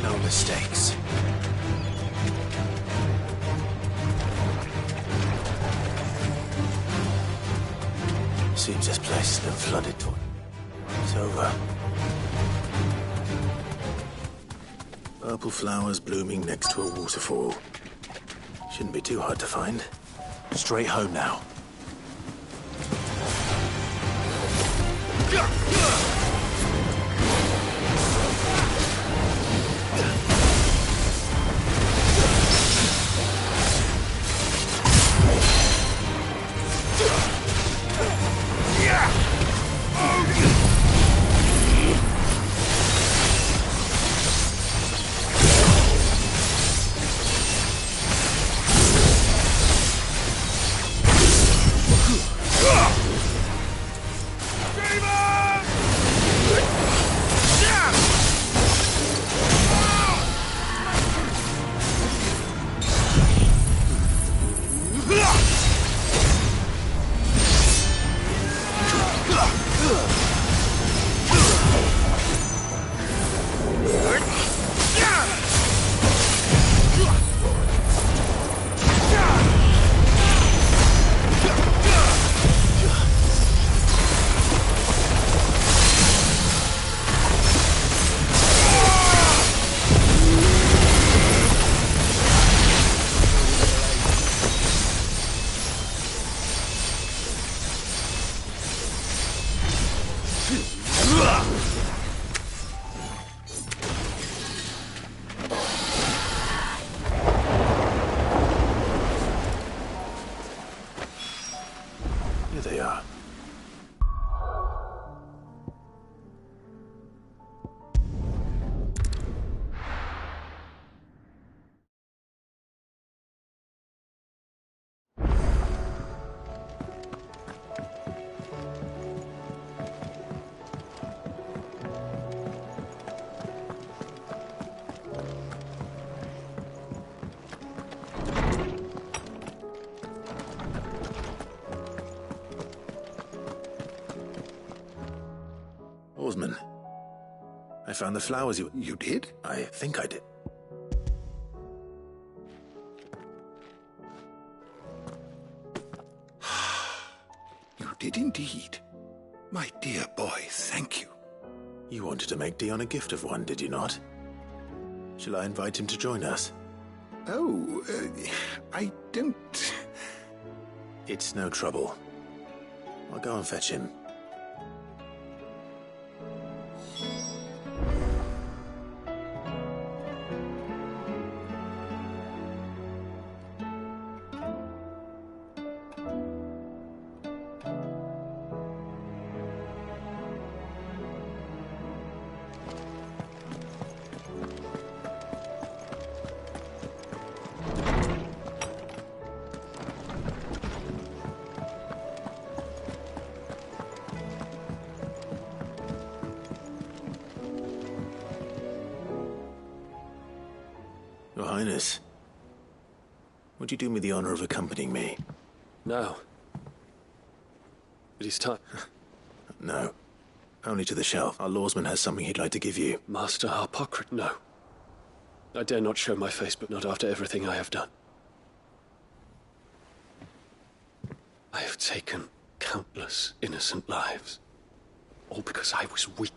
No mistakes. Seems this place has been flooded. It's over. Purple flowers blooming next to a waterfall. Shouldn't be too hard to find. Straight home now. Here they are. Orsman, I found the flowers you... You did? I think I did. You did indeed. My dear boy, thank you. You wanted to make Dion a gift of one, did you not? Shall I invite him to join us? Oh, I don't... It's no trouble. I'll go and fetch him. Your Highness, would you do me the honor of accompanying me? No. It is time. No. Only to the shelf. Our lawsman has something he'd like to give you. Master Harpocrat, no. I dare not show my face, but not after everything I have done. I have taken countless innocent lives, all because I was weak.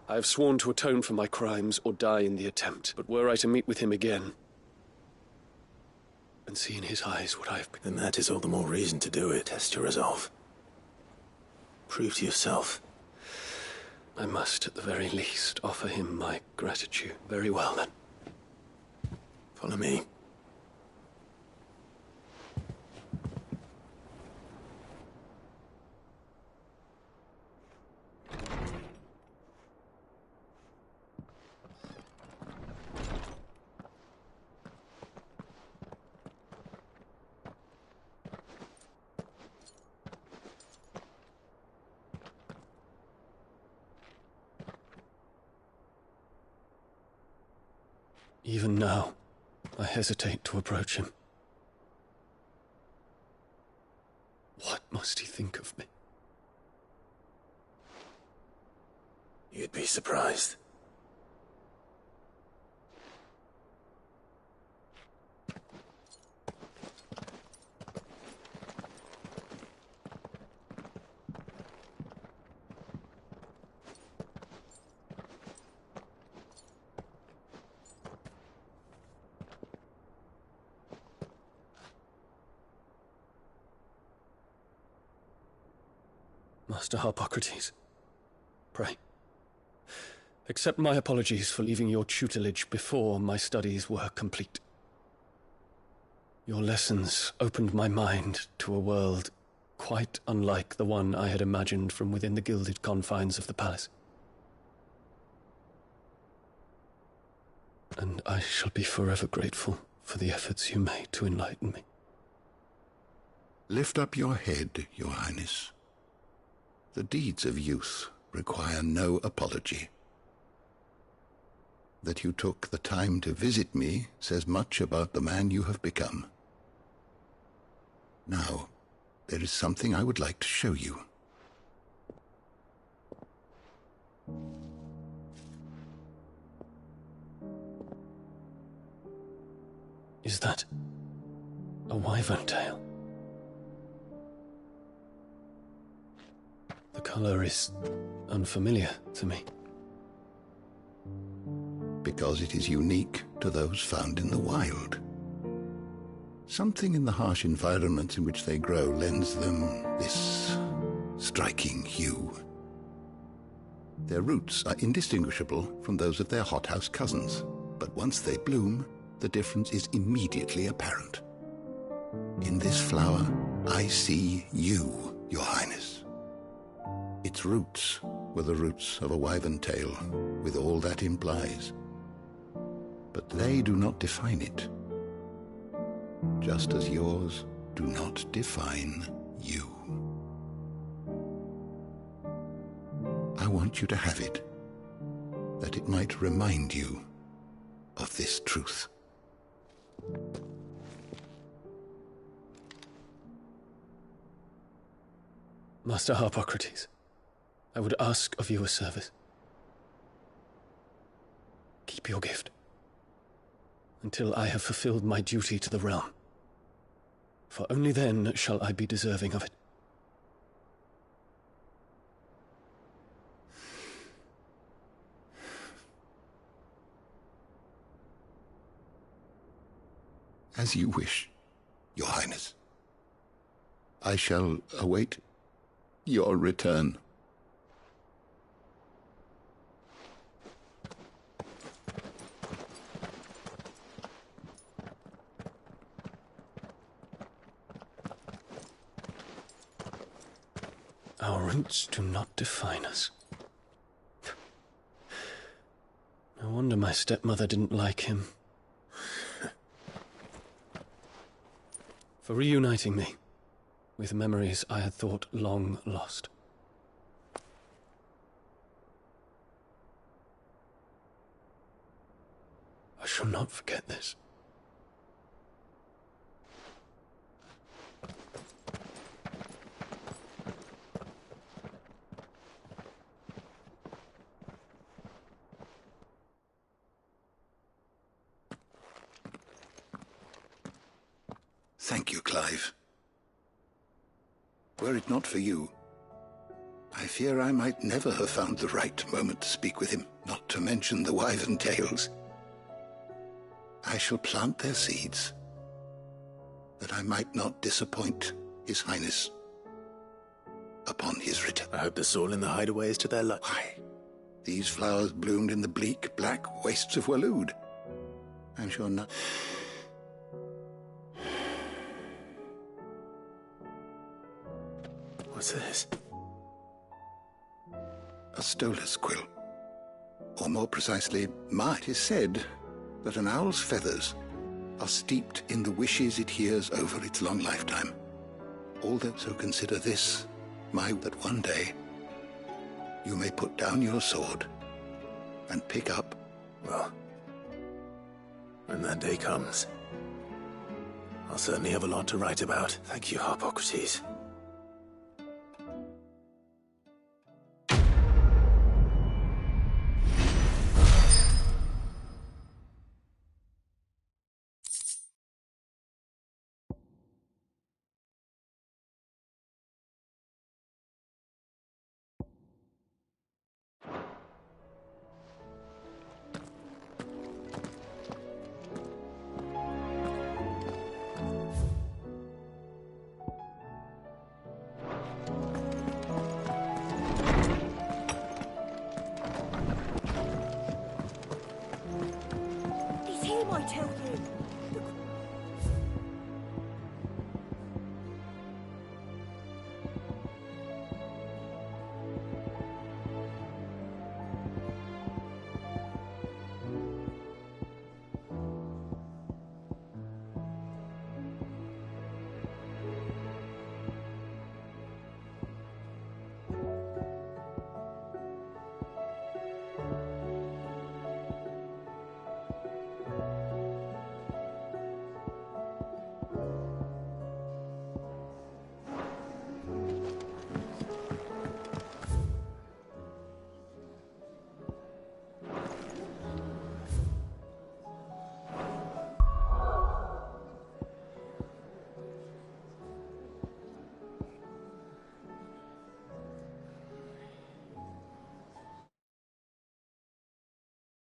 I have sworn to atone for my crimes or die in the attempt, but were I to meet with him again and see in his eyes what I have been... Then that is all the more reason to do it. Test your resolve. Prove to yourself. I must, at the very least, offer him my gratitude. Very well, then. Follow me. Even now, I hesitate to approach him. What must he think of me? You'd be surprised. Master Harpocrates, pray, accept my apologies for leaving your tutelage before my studies were complete. Your lessons opened my mind to a world quite unlike the one I had imagined from within the gilded confines of the palace. And I shall be forever grateful for the efforts you made to enlighten me. Lift up your head, Your Highness. The deeds of youth require no apology. That you took the time to visit me says much about the man you have become. Now, there is something I would like to show you. Is that a wyvern tail? The color is unfamiliar to me. Because it is unique to those found in the wild. Something in the harsh environment in which they grow lends them this striking hue. Their roots are indistinguishable from those of their hothouse cousins, but once they bloom, the difference is immediately apparent. In this flower, I see you, Your Highness. Its roots were the roots of a wyvern tail, with all that implies. But they do not define it, just as yours do not define you. I want you to have it, that it might remind you of this truth. Master Harpocrates, I would ask of you a service. Keep your gift until I have fulfilled my duty to the realm, for only then shall I be deserving of it. As you wish, Your Highness. I shall await your return. Our roots do not define us. No wonder my stepmother didn't like him. For reuniting me with memories I had thought long lost. I shall not forget this. Thank you, Clive. Were it not for you, I fear I might never have found the right moment to speak with him, not to mention the wyvern tales. I shall plant their seeds, that I might not disappoint His Highness upon his return. I hope the soul in the hideaway is to their luck. Why? These flowers bloomed in the bleak, black wastes of Waloed. I'm sure not. What's this? A stolas quill. Or more precisely, it is said that an owl's feathers are steeped in the wishes it hears over its long lifetime. All that so consider this, that one day you may put down your sword and pick up, well, When that day comes, I'll certainly have a lot to write about. Thank you, Harpocrates.